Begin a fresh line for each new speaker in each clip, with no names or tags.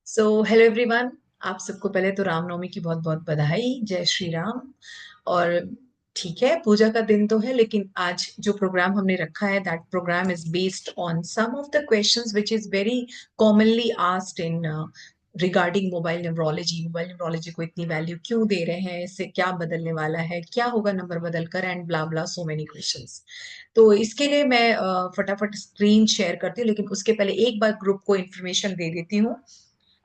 Hello everyone. आप सबको पहले तो रामनवमी की बहुत बहुत बधाई। जय श्री राम। और ठीक है, पूजा का दिन तो है, लेकिन आज जो प्रोग्राम हमने रखा है that program is based on some of the questions which is very commonly asked in regarding mobile numerology को इतनी वैल्यू क्यों दे रहे हैं, इससे क्या बदलने वाला है, क्या होगा नंबर बदल कर, and blah blah, so many questions. तो इसके लिए मैं फटाफट स्क्रीन शेयर करती हूँ, लेकिन उसके पहले एक बार ग्रुप को इन्फॉर्मेशन दे देती हूँ।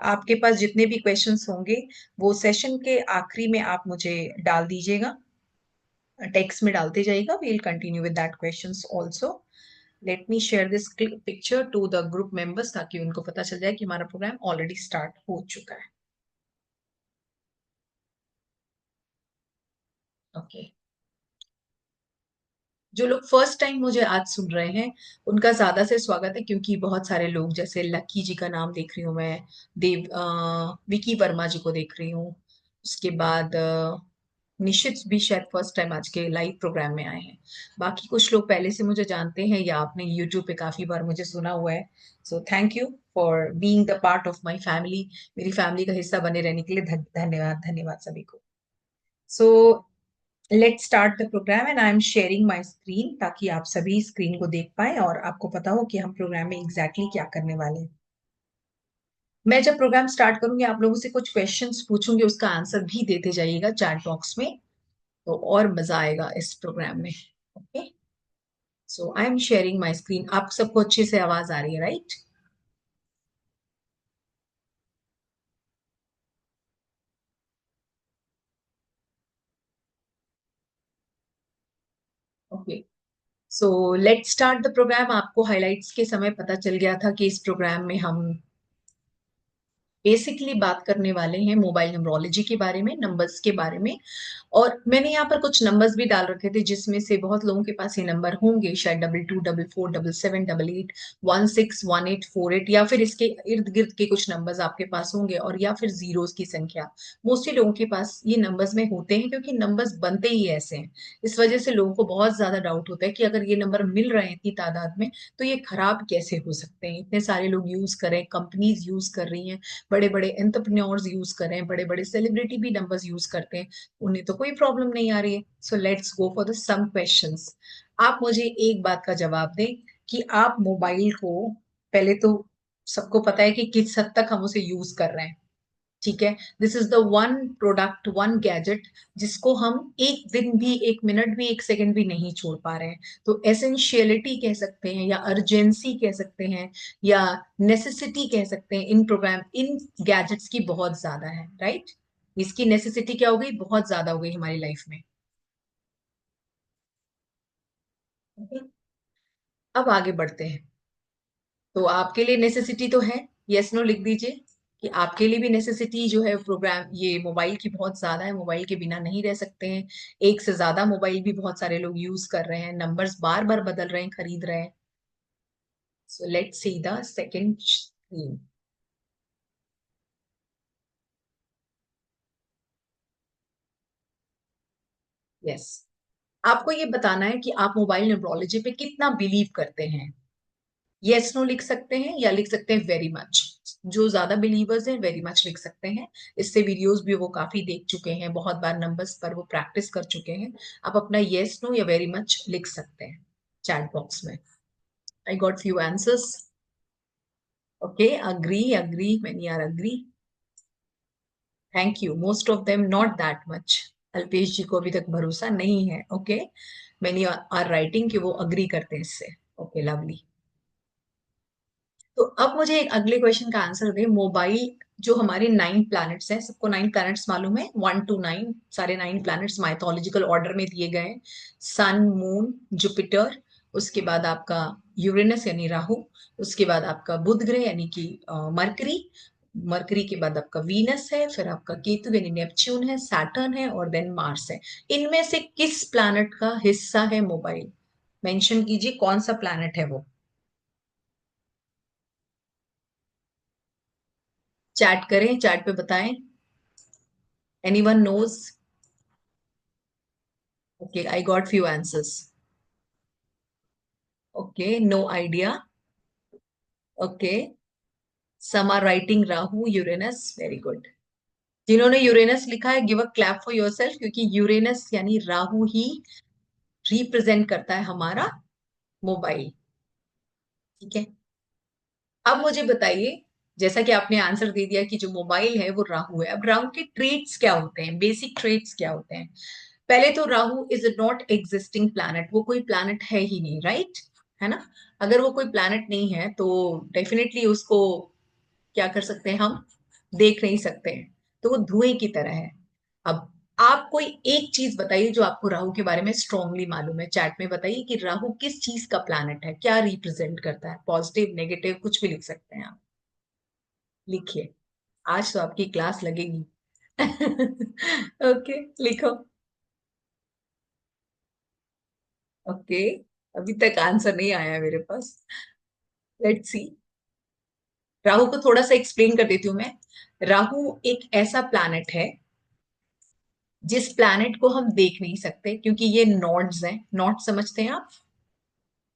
आपके पास जितने भी क्वेश्चंस होंगे वो सेशन के आखिरी में आप मुझे डाल दीजिएगा, टेक्स्ट में डालते जाइएगा। We will continue with that questions also. Let me share this picture to the group members ताकि उनको पता चल जाए कि हमारा प्रोग्राम ऑलरेडी स्टार्ट हो चुका है। ओके। जो लोग फर्स्ट टाइम मुझे आज सुन रहे हैं उनका ज्यादा से स्वागत है, क्योंकि बहुत सारे लोग, जैसे लक्की जी का नाम देख रही हूँ मैं, विकी वर्मा जी को देख रही हूँ, उसके बाद निश्चित भी शायद फर्स्ट टाइम आज के लाइव प्रोग्राम में आए हैं। बाकी कुछ लोग पहले से मुझे जानते हैं या आपने यूट्यूब पे काफी बार मुझे सुना हुआ है। So thank you for being the part of my family. मेरी फैमिली का हिस्सा बने रहने के लिए धन्यवाद, धन्यवाद सभी को। So let's start the program and I am sharing my screen ताकि आप सभी स्क्रीन को देख पाए और आपको पता हो कि हम प्रोग्राम में एग्जैक्टली क्या करने वाले हैं। मैं जब प्रोग्राम स्टार्ट करूंगी आप लोगों से कुछ क्वेश्चंस पूछूंगी, उसका आंसर भी देते जाइएगा चैट बॉक्स में, तो और मजा आएगा इस प्रोग्राम में। Okay. So I am sharing my screen. आप सबको अच्छे से आवाज आ रही है, right? Okay. So let's start the program. आपको हाइलाइट्स के समय पता चल गया था कि इस प्रोग्राम में हम बेसिकली बात करने वाले हैं मोबाइल न्यूमरोलॉजी के बारे में, नंबर्स के बारे में। और मैंने यहाँ पर कुछ नंबर्स भी डाल रखे थे जिसमें से बहुत लोगों के पास ये नंबर होंगे, शायद 22, 44, 77, 88, 16, 1848, या फिर इसके इर्द गिर्द के कुछ नंबर्स आपके पास होंगे, और या फिर जीरोस की संख्या मोस्टली लोगों के पास ये नंबर्स में होते हैं, क्योंकि नंबर्स बनते ही ऐसे हैं। इस वजह से लोगों को बहुत ज्यादा डाउट होता है कि अगर ये नंबर मिल रहे हैं इतनी तादाद में तो ये खराब कैसे हो सकते हैं। इतने सारे लोग यूज कर रहे हैं, कंपनीज यूज कर रही हैं, बड़े बड़े एंटरप्रेन्योर्स यूज कर रहे हैं, बड़े बड़े सेलिब्रिटी भी नंबर्स यूज करते हैं, उन्हें तो कोई प्रॉब्लम नहीं आ रही है। So let's go for the some questions. आप मुझे एक बात का जवाब दें कि आप मोबाइल को, पहले तो सबको पता है कि किस हद तक हम उसे यूज कर रहे हैं, ठीक है? This is the one product, one gadget जिसको हम एक दिन भी, एक मिनट भी, एक सेकंड भी नहीं छोड़ पा रहे हैं। तो एसेंशियलिटी कह सकते हैं, या अर्जेंसी कह सकते हैं, या नेसेसिटी कह सकते हैं, इन प्रोग्राम, इन गैजेट्स की बहुत ज्यादा है, राइट? इसकी नेसेसिटी क्या हो गई, बहुत ज्यादा हो गई हमारी लाइफ में। Okay? अब आगे बढ़ते हैं। तो आपके लिए नेसेसिटी तो है, यस नो लिख दीजिए कि आपके लिए भी नेसेसिटी जो है प्रोग्राम, ये मोबाइल की बहुत ज्यादा है, मोबाइल के बिना नहीं रह सकते हैं। एक से ज्यादा मोबाइल भी बहुत सारे लोग यूज कर रहे हैं, नंबर्स बार बार बदल रहे हैं, खरीद रहे हैं। So let's see the second screen. Yes. आपको ये बताना है कि आप मोबाइल न्यूरोलॉजी पे कितना बिलीव करते हैं। यस नो लिख सकते हैं या लिख सकते हैं वेरी मच। जो ज्यादा बिलीवर्स हैं वेरी मच लिख सकते हैं। इससे वीडियोस भी वो काफी देख चुके हैं, बहुत बार नंबर्स पर वो प्रैक्टिस कर चुके हैं। आप अपना यस नो या वेरी मच लिख सकते हैं चैट बॉक्स में। I got few answers. Okay, agree agree, many are agree. Thank you, most of them not that much. Alpesh ji को अभी तक भरोसा नहीं है। ओके, मैनी आर राइटिंग कि वो अग्री करते हैं इससे। Okay, lovely. तो अब मुझे एक अगले क्वेश्चन का आंसर दे। मोबाइल, जो हमारे 9 प्लैनेट्स हैं, सबको 9 प्लैनेट्स मालूम है, 1 to 9, सारे 9 प्लैनेट्स माइथोलॉजिकल ऑर्डर में दिए गए हैं। सन, मून, जुपिटर, उसके बाद आपका यूरेनस यानी राहु, उसके बाद आपका बुध ग्रह यानी कि मरकरी, मरकरी के बाद आपका वीनस है, फिर आपका केतु यानी नेपच्यून है, सैटर्न है, और देन मार्स है। इनमें से किस प्लैनेट का हिस्सा है मोबाइल? मेंशन कीजिए कौन सा प्लैनेट है वो। चैट करें, चैट पे बताएं। Anyone knows? Okay, I got few answers. Okay, no idea. Okay, some are writing Rahu Uranus, very good. जिन्होंने यूरेनस लिखा है, give a clap for yourself, क्योंकि यूरेनस यानी राहु ही रिप्रेजेंट करता है हमारा मोबाइल। ठीक है, अब मुझे बताइए, जैसा कि आपने आंसर दे दिया कि जो मोबाइल है वो राहु है, अब राहु के ट्रेट्स क्या होते हैं, बेसिक ट्रेट्स क्या होते हैं? पहले तो Rahu is not existing planet, वो कोई प्लैनेट है ही नहीं, राइट? है ना? अगर वो कोई प्लैनेट नहीं है तो डेफिनेटली उसको क्या कर सकते हैं हम, देख नहीं सकते हैं, तो वो धुएं की तरह है। अब आप कोई एक चीज बताइए जो आपको राहु के बारे में स्ट्रांगली मालूम है, चैट में बताइए कि राहु किस चीज का प्लैनेट है, क्या रिप्रेजेंट करता है, पॉजिटिव नेगेटिव कुछ भी लिख सकते हैं आप, लिखिए। आज तो आपकी क्लास लगेगी। ओके, लिखो। ओके, अभी तक आंसर नहीं आया मेरे पास। Let's see. राहु को थोड़ा सा एक्सप्लेन कर देती हूँ मैं। राहु एक ऐसा प्लैनेट है जिस प्लैनेट को हम देख नहीं सकते, क्योंकि ये नोड्स हैं। नोड समझते हैं आप?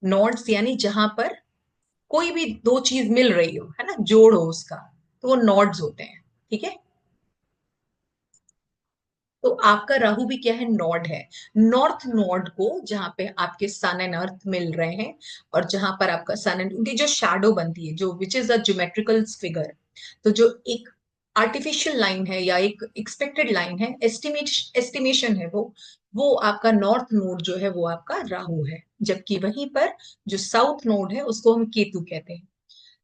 नोड्स यानी जहां पर कोई भी दो चीज मिल रही हो, है ना, जोड़ हो उसका, तो वो नोड्स होते हैं। ठीक है, तो आपका राहु भी क्या है, नोड है। नॉर्थ नोड को, जहां पे आपके सन एंड अर्थ मिल रहे हैं, और जहां पर आपका सन एंड उनकी जो शैडो बनती है, जो which is a geometrical figure, तो जो एक आर्टिफिशियल लाइन है या एक एक्सपेक्टेड लाइन है, एस्टिमेशन है, वो आपका नॉर्थ नोड जो है वो आपका राहु है। जबकि वहीं पर जो साउथ नोड है उसको हम केतु कहते हैं।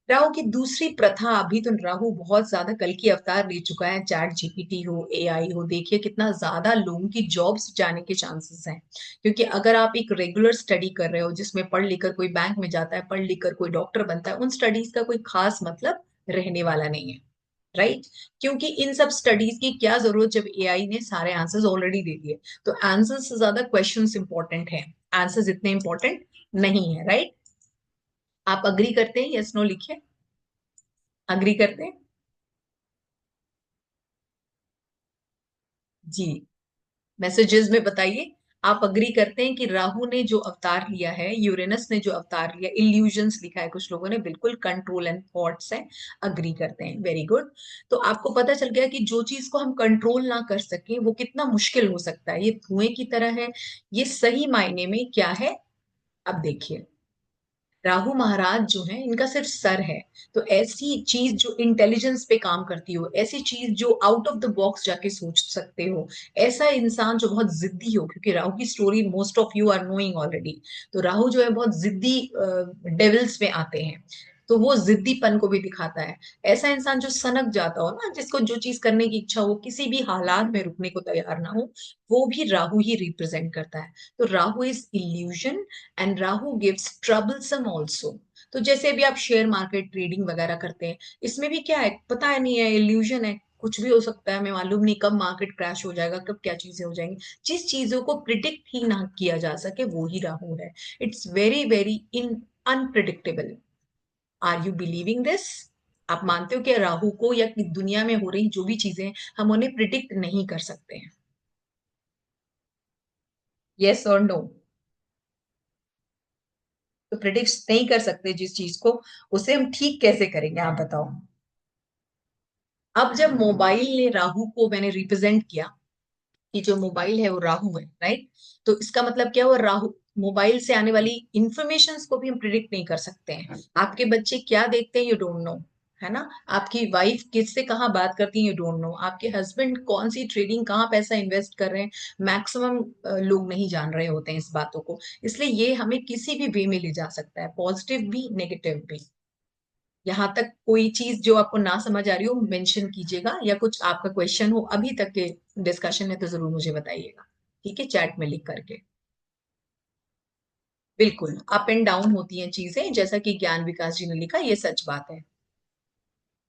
राहु की दूसरी प्रथा, अभी तो राहु बहुत ज्यादा कल की अवतार ले चुका है, चैट जीपीटी हो, एआई हो, देखिए कितना ज्यादा लोगों की जॉब्स जाने के चांसेस हैं। क्योंकि अगर आप एक रेगुलर स्टडी कर रहे हो जिसमें पढ़ लिख कर कोई बैंक में जाता है, पढ़ लिख कर कोई डॉक्टर बनता है, उन स्टडीज का कोई खास मतलब रहने वाला नहीं है, राइट? क्योंकि इन सब स्टडीज की क्या जरूरत जब एआई ने सारे आंसर्स ऑलरेडी दे दिए। तो आंसर्स से ज्यादा क्वेश्चंस इंपॉर्टेंट है, आंसर्स इतने इंपॉर्टेंट नहीं है, राइट? आप अग्री करते हैं? यस नो लिखिए। अग्री करते हैं? जी, मैसेजेस में बताइए। आप अग्री करते हैं कि राहु ने जो अवतार लिया है, यूरेनस ने जो अवतार लिया, इल्यूजन्स लिखा है कुछ लोगों ने, बिल्कुल कंट्रोल एंड थॉट्स है। अग्री करते हैं, वेरी गुड। तो आपको पता चल गया कि जो चीज को हम कंट्रोल ना कर सके वो कितना मुश्किल हो सकता है, ये धुएं की तरह है। ये सही मायने में क्या है, अब देखिए। राहु महाराज जो है, इनका सिर्फ सर है। तो ऐसी चीज जो इंटेलिजेंस पे काम करती हो, ऐसी चीज जो आउट ऑफ द बॉक्स जाके सोच सकते हो, ऐसा इंसान जो बहुत जिद्दी हो, क्योंकि राहु की story most of you are knowing already. तो राहु जो है बहुत जिद्दी डेविल्स में आते हैं, तो वो जिद्दीपन को भी दिखाता है। ऐसा इंसान जो सनक जाता हो ना, जिसको जो चीज करने की इच्छा हो, किसी भी हालात में रुकने को तैयार ना हो, वो भी राहु ही रिप्रेजेंट करता है। तो Rahu is illusion, and Rahu gives troublesome also. तो जैसे अभी आप शेयर मार्केट ट्रेडिंग वगैरह करते हैं, इसमें भी क्या है पता है नहीं है, इल्यूजन है, कुछ भी हो सकता है, हमें मालूम नहीं कब मार्केट क्रैश हो जाएगा, कब क्या चीजें हो जाएंगी। जिस चीजों को प्रिडिक्ट ही ना किया जा सके वो ही राहु है। It's very very in unpredictable. Are you believing this? आप मानते हो कि राहु को, या कि दुनिया में हो रही जो भी चीजें हम उन्हें प्रिडिक्ट नहीं कर सकते हैं? यस और नो? तो प्रिडिक्ट नहीं कर सकते जिस चीज को, उसे हम ठीक कैसे करेंगे, आप बताओ। अब जब मोबाइल ने राहु को मैंने रिप्रेजेंट किया कि जो मोबाइल है वो राहु है, राइट? तो इसका मतलब क्या हुआ, राहु मोबाइल से आने वाली इंफॉर्मेशन को भी हम प्रिडिक्ट नहीं कर सकते हैं। आपके बच्चे क्या देखते हैं, यू डोंट नो, है ना? आपकी वाइफ किससे कहाँ बात करती है, यू डोंट नो। आपके हस्बैंड कौन सी ट्रेडिंग, कहाँ पैसा इन्वेस्ट कर रहे हैं, मैक्सिमम लोग नहीं जान रहे होते हैं इस बातों को। इसलिए ये हमें किसी भी वे में ले जा सकता है, पॉजिटिव भी नेगेटिव भी। यहाँ तक कोई चीज जो आपको ना समझ आ रही हो मेंशन कीजिएगा, या कुछ आपका क्वेश्चन हो अभी तक के डिस्कशन में तो जरूर मुझे बताइएगा। ठीक है, चैट में लिख करके। बिल्कुल अप एंड डाउन होती हैं चीजें, जैसा कि ज्ञान विकास जी ने लिखा, ये सच बात है।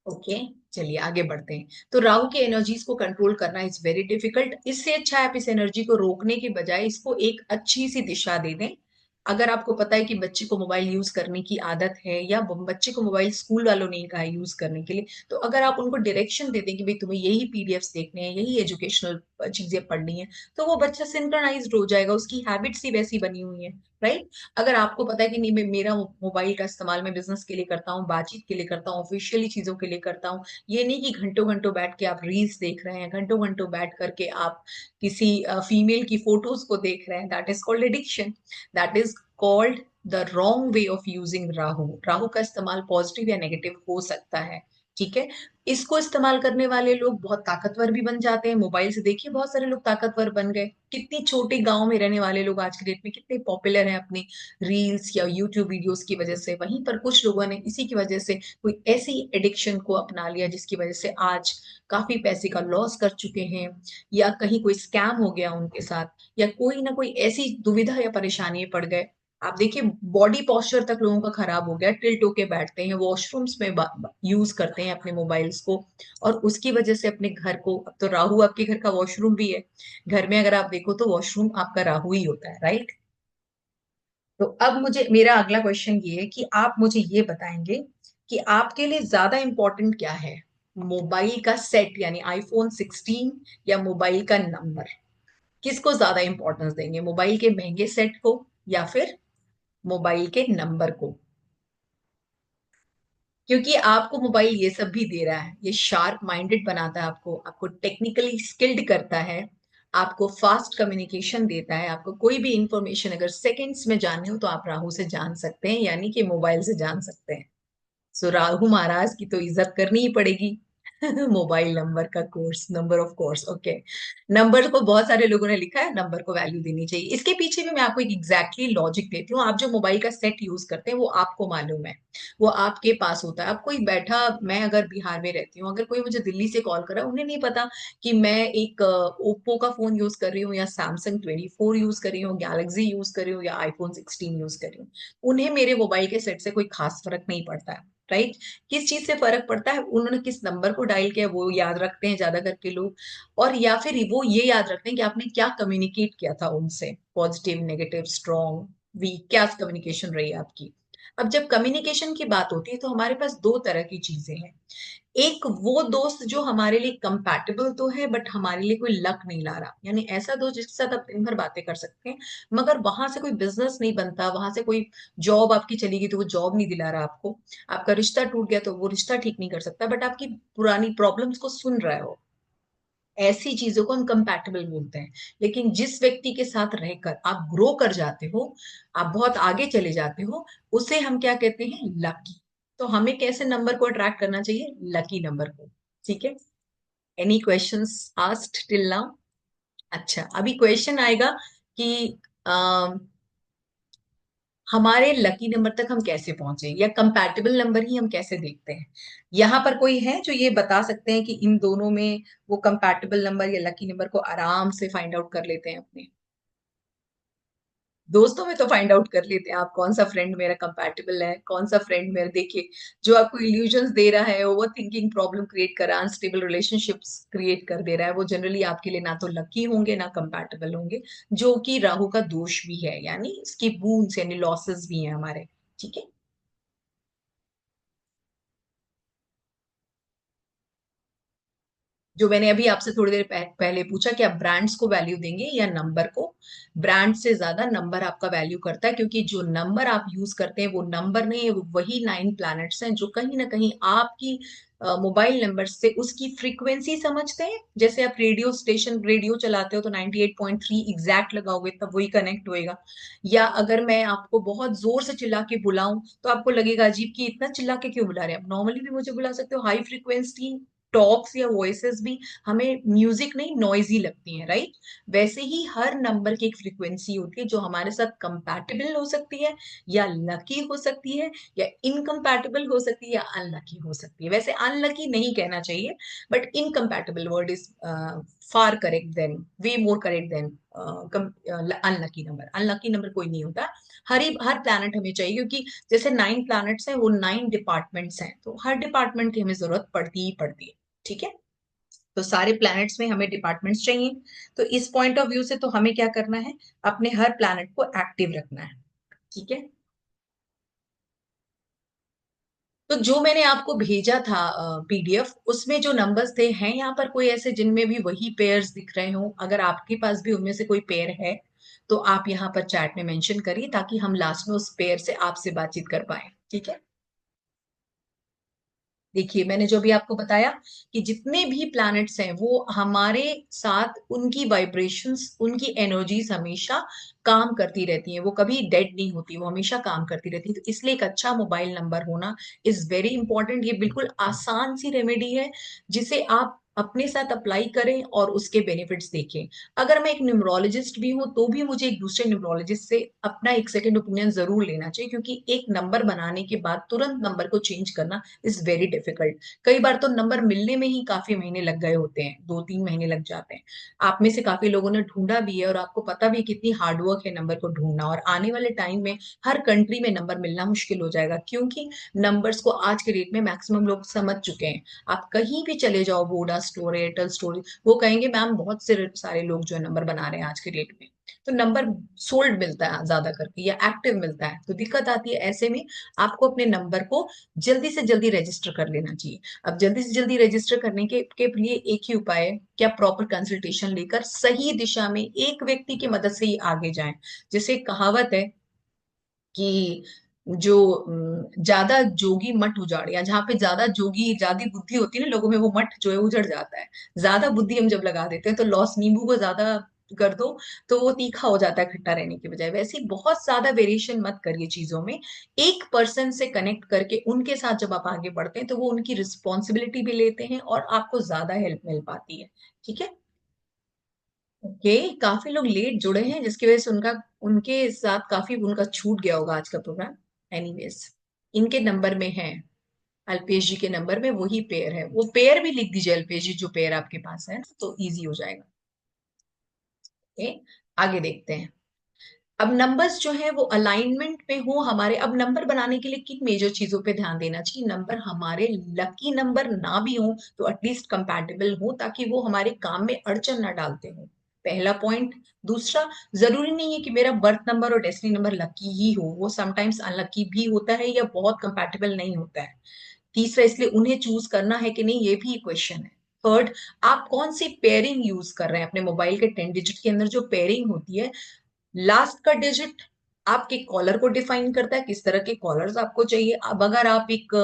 ओके, चलिए आगे बढ़ते हैं। तो राहु की एनर्जीज को कंट्रोल करना इज वेरी डिफिकल्ट। इससे अच्छा है आप इस एनर्जी को रोकने के बजाय इसको एक अच्छी सी दिशा दे दें, अगर आपको पता है कि बच्चे को मोबाइल यूज करने की आदत है, या बच्चे को मोबाइल स्कूल वालों ने कहा यूज करने के लिए, तो अगर आप उनको डायरेक्शन दे दें कि भाई तुम्हें यही पीडीएफ्स देखने हैं, यही एजुकेशनल चीजें पढ़नी है, तो वो बच्चा सिंक्रोनाइज्ड हो जाएगा, उसकी हैबिट्स ही वैसी बनी हुई है। राइट। अगर आपको पता है कि नहीं, मेरा मोबाइल का इस्तेमाल मैं बिजनेस के लिए करता हूँ, बातचीत के लिए करता हूँ, ऑफिशियली चीजों के लिए करता हूँ, ये नहीं कि घंटों घंटों बैठ के आप रील्स देख रहे हैं, घंटों घंटों बैठ करके आप किसी फीमेल की फोटोज को देख रहे हैं, that is called addiction. That is called the wrong way of using Rahu. Rahu का इस्तेमाल पॉजिटिव या नेगेटिव हो सकता है। ठीक है। इसको इस्तेमाल करने वाले लोग बहुत ताकतवर भी बन जाते हैं। मोबाइल से देखिए बहुत सारे लोग ताकतवर बन गए, कितनी छोटे गांव में रहने वाले लोग आज के डेट में कितने पॉपुलर हैं अपनी रील्स या यूट्यूब वीडियोस की वजह से। वहीं पर कुछ लोगों ने इसी की वजह से कोई ऐसी एडिक्शन को अपना लिया जिसकी वजह से आज काफी पैसे का लॉस कर चुके हैं, या कहीं कोई स्कैम हो गया उनके साथ, या कोई ना कोई ऐसी दुविधा या परेशानी में पड़ गए। आप देखिए बॉडी पोस्चर तक लोगों का खराब हो गया, टिल्ट होके बैठते हैं, वॉशरूम्स में यूज करते हैं अपने मोबाइल्स को, और उसकी वजह से अपने घर को, अब तो राहु आपके घर का वॉशरूम भी है, घर में अगर आप देखो तो वॉशरूम आपका राहु ही होता है। राइट। तो अब मुझे मेरा अगला क्वेश्चन ये है कि आप मुझे ये बताएंगे कि आपके लिए ज्यादा इंपॉर्टेंट क्या है, मोबाइल का सेट यानी आईफोन 16 या मोबाइल का नंबर? किसको ज्यादा इंपॉर्टेंस देंगे, मोबाइल के महंगे सेट को या फिर मोबाइल के नंबर को? क्योंकि आपको मोबाइल ये सब भी दे रहा है, ये शार्प माइंडेड बनाता है आपको, आपको टेक्निकली स्किल्ड करता है, आपको फास्ट कम्युनिकेशन देता है, आपको कोई भी इंफॉर्मेशन अगर सेकंड्स में जाननी हो तो आप राहु से जान सकते हैं, यानी कि मोबाइल से जान सकते हैं। सो राहु महाराज की तो इज्जत करनी ही पड़ेगी। मोबाइल नंबर का course, number of course, okay. Number को बहुत सारे लोगों ने लिखा है, नंबर को वैल्यू देनी चाहिए। इसके पीछे भी मैं आपको एक एग्जैक्टली लॉजिक देती हूँ। आप जो मोबाइल का सेट यूज करते हैं वो आपको मालूम है, वो आपके पास होता है। अब कोई बैठा, मैं अगर बिहार में रहती हूँ, अगर कोई मुझे दिल्ली से कॉल कर रहा है, उन्हें नहीं पता कि मैं एक ओप्पो का फोन यूज कर रही हूँ, या सैमसंग 24 यूज कर रही हूँ, गैलेक्सी यूज कर रही हूँ, या आईफोन 16 यूज कर रही हूँ। उन्हें मेरे मोबाइल के सेट से कोई खास फर्क नहीं पड़ता है। राइट। किस चीज से फर्क पड़ता है, उन्होंने किस नंबर को डायल किया वो याद रखते हैं ज्यादा करके लोग, और या फिर वो ये याद रखते हैं कि आपने क्या कम्युनिकेट किया था उनसे, पॉजिटिव, नेगेटिव, स्ट्रॉन्ग, वीक, क्या कम्युनिकेशन रही है आपकी। अब जब कम्युनिकेशन की बात होती है तो हमारे पास दो तरह की चीजें हैं। एक वो दोस्त जो हमारे लिए कंपैटिबल तो है बट हमारे लिए कोई लक नहीं ला रहा, यानी ऐसा दोस्त जिसके साथ आप दिन भर बातें कर सकते हैं, मगर वहां से कोई बिजनेस नहीं बनता, वहां से कोई जॉब आपकी चली गई तो वो जॉब नहीं दिला रहा आपको, आपका रिश्ता टूट गया तो वो रिश्ता ठीक नहीं कर सकता, बट आपकी पुरानी प्रॉब्लम्स को सुन रहा है वो। ऐसी चीजों को हम कंपैटिबल बोलते हैं। लेकिन जिस व्यक्ति के साथ रहकर आप ग्रो कर जाते हो, आप बहुत आगे चले जाते हो, उसे हम क्या कहते हैं, लकी। तो हमें कैसे नंबर को अट्रैक्ट करना चाहिए, लकी नंबर को। ठीक है। Any questions asked till now? अच्छा, अभी क्वेश्चन आएगा कि हमारे लकी नंबर तक हम कैसे पहुंचे, या कंपैटिबल नंबर ही हम कैसे देखते हैं। यहाँ पर कोई है जो ये बता सकते हैं कि इन दोनों में वो कंपैटिबल नंबर या लकी नंबर को आराम से फाइंड आउट कर लेते हैं अपने दोस्तों में, तो फाइंड आउट कर लेते हैं आप कौन सा फ्रेंड मेरा कंपैटिबल है, कौन सा फ्रेंड मेरा, देखिए जो आपको इल्यूजन्स दे रहा है, ओवर थिंकिंग प्रॉब्लम क्रिएट कर रहा है, अनस्टेबल रिलेशनशिप्स क्रिएट कर दे रहा है, वो जनरली आपके लिए ना तो लकी होंगे ना कंपैटिबल होंगे, जो कि राहु का दोष भी है, यानी इसकी बूंस यानी लॉसेस भी हैं हमारे। ठीक है। जो मैंने अभी आपसे थोड़ी देर पहले पूछा कि आप ब्रांड्स को वैल्यू देंगे या नंबर को, ब्रांड से ज्यादा नंबर आपका वैल्यू करता है, क्योंकि जो नंबर आप यूज करते हैं वो नंबर नहीं है, वो वही 9 प्लैनेट्स हैं जो कहीं ना कहीं आपकी मोबाइल नंबर से उसकी फ्रीक्वेंसी समझते हैं। जैसे आप रेडियो स्टेशन, रेडियो चलाते हो तो 98.3 एग्जैक्ट लगाओगे तब वही कनेक्ट होएगा, या अगर मैं आपको बहुत जोर से चिल्ला के बुलाऊं तो आपको लगेगा अजीब कि इतना चिल्ला के क्यों बुला रहे हैं, आप नॉर्मली भी मुझे बुला सकते हो। हाई फ्रीक्वेंसी टॉक्स या वॉइसेस भी हमें म्यूजिक नहीं नॉइजी लगती हैं। राइट। वैसे ही हर नंबर की एक फ्रीक्वेंसी होती है जो हमारे साथ कंपैटिबल हो सकती है, या लकी हो सकती है, या इनकम्पैटिबल हो सकती है, या अनलकी हो सकती है। वैसे अनलकी नहीं कहना चाहिए, but incompatible word is far correct than, way more correct than unlucky number. Unlucky number कोई नहीं होता। हर प्लैनेट हमें चाहिए, क्योंकि जैसे 9 प्लैनेट्स हैं वो 9 डिपार्टमेंट्स हैं, तो हर डिपार्टमेंट की हमें जरूरत पड़ती ही पड़ती है। ठीक है। तो सारे प्लैनेट्स में हमें डिपार्टमेंट्स चाहिए। तो इस पॉइंट ऑफ व्यू से तो हमें क्या करना है, अपने हर प्लैनेट को एक्टिव रखना है। ठीक है। तो जो मैंने आपको भेजा था पीडीएफ, उसमें जो नंबर्स थे, हैं यहाँ पर कोई ऐसे जिनमें भी वही पेयर्स दिख रहे हो? अगर आपके पास भी उनमें से कोई पेयर है तो आप यहाँ पर चैट में मेंशन करिए, ताकि हम लास्ट में उस पेयर से आपसे बातचीत कर पाए। ठीक है। देखिए, मैंने जो भी आपको बताया कि जितने भी प्लैनेट्स हैं वो हमारे साथ, उनकी वाइब्रेशंस, उनकी एनर्जीज हमेशा काम करती रहती हैं, वो कभी डेड नहीं होती, वो हमेशा काम करती रहती है। तो इसलिए एक अच्छा मोबाइल नंबर होना इज वेरी इंपॉर्टेंट। ये बिल्कुल आसान सी रेमेडी है जिसे आप अपने साथ अप्लाई करें और उसके बेनिफिट्स देखें। अगर मैं एक न्यूमरोलॉजिस्ट भी हूं तो भी मुझे एक दूसरे न्यूमरोलॉजिस्ट से अपना एक सेकंड ओपिनियन जरूर लेना चाहिए, क्योंकि एक नंबर बनाने के बाद तुरंत नंबर को चेंज करना इज वेरी डिफिकल्ट। कई बार तो नंबर मिलने में ही काफी महीने लग गए होते हैं, 2-3 महीने लग जाते हैं। आप में से काफी लोगों ने ढूंढा भी है, और आपको पता भी है कितनी हार्डवर्क है नंबर को ढूंढना। और आने वाले टाइम में हर कंट्री में नंबर मिलना मुश्किल हो जाएगा, क्योंकि नंबर्स को आज के डेट में मैक्सिमम लोग समझ चुके हैं। आप कहीं भी चले जाओ, वोडा स्टोर, एयरटेल स्टोर, वो कहेंगे मैम बहुत से सारे लोग जो है नंबर बना रहे हैं आज के डेट में। तो नंबर सोल्ड मिलता है ज्यादा करके, या एक्टिव मिलता है, तो दिक्कत आती है। ऐसे में आपको अपने नंबर को जल्दी से जल्दी रजिस्टर कर लेना चाहिए। अब जल्दी से जल्दी रजिस्टर करने के लिए एक ही उपाय है कि आप प्रॉपर कंसल्टेशन लेकर सही दिशा में एक व्यक्ति की मदद से ही आगे जाएं। जैसे एक कहावत है कि जो ज्यादा जोगी मठ उजाड़े, या जहाँ पे ज्यादा जोगी, ज्यादा बुद्धि होती है ना लोगों में, वो मठ जो है उजड़ जाता है। ज्यादा बुद्धि हम जब लगा देते हैं तो लॉस, नींबू को ज्यादा कर दो तो वो तीखा हो जाता है खट्टा रहने के बजाय। वैसे ही बहुत ज्यादा वेरिएशन मत करिए चीजों में। एक पर्सन से कनेक्ट करके उनके साथ जब आप आगे बढ़ते हैं तो वो उनकी रिस्पॉन्सिबिलिटी भी लेते हैं और आपको ज्यादा हेल्प मिल पाती है। ठीक है। ओके, काफी लोग लेट जुड़े हैं जिसकी वजह से उनका, उनके साथ काफी उनका छूट गया होगा आज का प्रोग्राम। एनीवेज, इनके नंबर में है, अल्पेश जी के नंबर में वही पेयर है। वो पेयर भी लिख दीजिए अल्पेश जी, जो पेयर आपके पास है, तो इजी हो जाएगा। ओके, आगे देखते हैं। अब नंबर्स जो है वो अलाइनमेंट में हो हमारे। अब नंबर बनाने के लिए किन मेजर चीजों पे ध्यान देना चाहिए? नंबर हमारे लकी नंबर ना भी हो तो एटलीस्ट कंपैटिबल हो, ताकि वो हमारे काम में अड़चन ना डालते हो। पहला पॉइंट। दूसरा, जरूरी नहीं है कि मेरा बर्थ नंबर और डेस्टिनी नंबर लकी ही हो, वो समटाइम्स अनलकी भी होता है या बहुत कंपैटिबल नहीं होता है। तीसरा, इसलिए उन्हें चूज करना है कि नहीं, ये भी क्वेश्चन है। थर्ड, आप कौन सी पेयरिंग यूज कर रहे हैं अपने मोबाइल के 10 डिजिट के अंदर? जो पेयरिंग होती है, लास्ट का डिजिट आपके कॉलर को डिफाइन करता है, किस तरह के कॉलर्स आपको चाहिए। अब अगर आप एक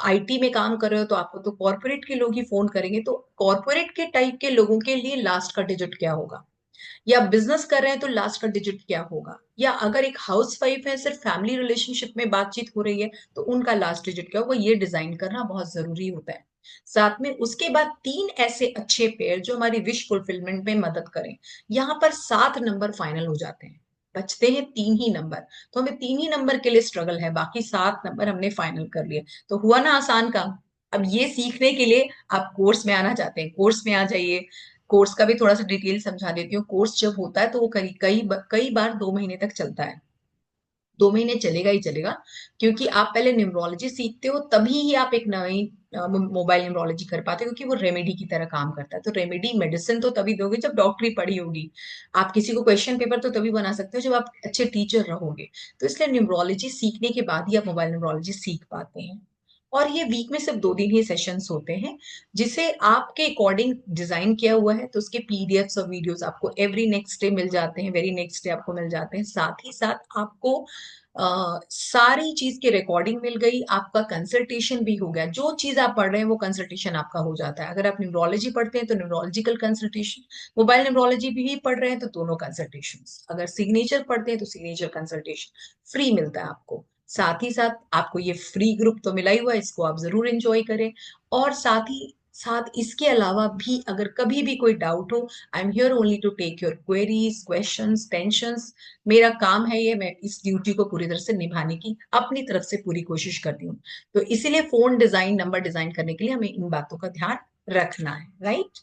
आईटी में काम कर रहे हो तो आपको तो कॉर्पोरेट के लोग ही फोन करेंगे, तो कॉर्पोरेट के टाइप के लोगों के लिए लास्ट का डिजिट क्या होगा? या बिजनेस कर रहे हैं तो लास्ट का डिजिट क्या होगा? या अगर एक हाउस वाइफ है, सिर्फ फैमिली रिलेशनशिप में बातचीत हो रही है, तो उनका लास्ट डिजिट क्या होगा? ये डिजाइन करना बहुत जरूरी होता है। साथ में उसके बाद 3 ऐसे अच्छे पेयर जो हमारी विश फुलफिलमेंट में मदद करें। यहाँ पर 7 नंबर फाइनल हो जाते हैं, बचते हैं 3 ही नंबर। तो हमें 3 ही नंबर के लिए स्ट्रगल है, बाकी 7 नंबर हमने फाइनल कर लिए। तो हुआ ना आसान काम। अब ये सीखने के लिए आप कोर्स में आना चाहते हैं, कोर्स में आ जाइए। कोर्स का भी थोड़ा सा डिटेल समझा देती हूँ। कोर्स जब होता है तो वो कई बार 2 महीने तक चलता है। 2 महीने चलेगा ही चलेगा, क्योंकि आप पहले न्यूमरोलॉजी सीखते हो, तभी ही आप एक नई मोबाइल न्यूमरोलॉजी कर पाते हो, क्योंकि वो रेमेडी की तरह काम करता है। तो रेमेडी मेडिसिन तो तभी दोगे जब डॉक्टरी पढ़ी होगी। आप किसी को क्वेश्चन पेपर तो तभी बना सकते हो जब आप अच्छे टीचर रहोगे। तो इसलिए न्यूमरोलॉजी सीखने के बाद ही आप मोबाइल न्यूमरोलॉजी सीख पाते हैं। और ये वीक में सिर्फ 2 दिन ही सेशंस होते हैं, जिसे आपके अकॉर्डिंग डिजाइन किया हुआ है। तो उसके पीडीएफ्स और वीडियोस आपको एवरी नेक्स्ट डे मिल जाते हैं, वेरी नेक्स्ट डे आपको मिल जाते हैं। साथ ही साथ आपको सारी चीज की रिकॉर्डिंग मिल गई, आपका कंसल्टेशन भी हो गया। जो चीज आप पढ़ रहे हैं वो कंसल्टेशन आपका हो जाता है। अगर आप न्यूरोलॉजी पढ़ते हैं तो न्यूरोलॉजिकल कंसल्टेशन, मोबाइल न्यूरोलॉजी भी पढ़ रहे हैं तो दोनों कंसल्टेशन, अगर सिग्नेचर पढ़ते हैं तो सिग्नेचर कंसल्टेशन फ्री मिलता है आपको। साथ ही साथ आपको ये फ्री ग्रुप तो मिला ही हुआ है, इसको आप जरूर एंजॉय करें। और साथ ही साथ इसके अलावा भी अगर कभी भी कोई डाउट हो, I am here only to take your queries, questions, tensions. मेरा काम है ये, मैं इस ड्यूटी को पूरी तरह से निभाने की अपनी तरफ से पूरी कोशिश करती हूँ। तो इसीलिए फोन डिजाइन, नंबर डिजाइन करने के लिए हमें इन बातों का ध्यान रखना है। राइट?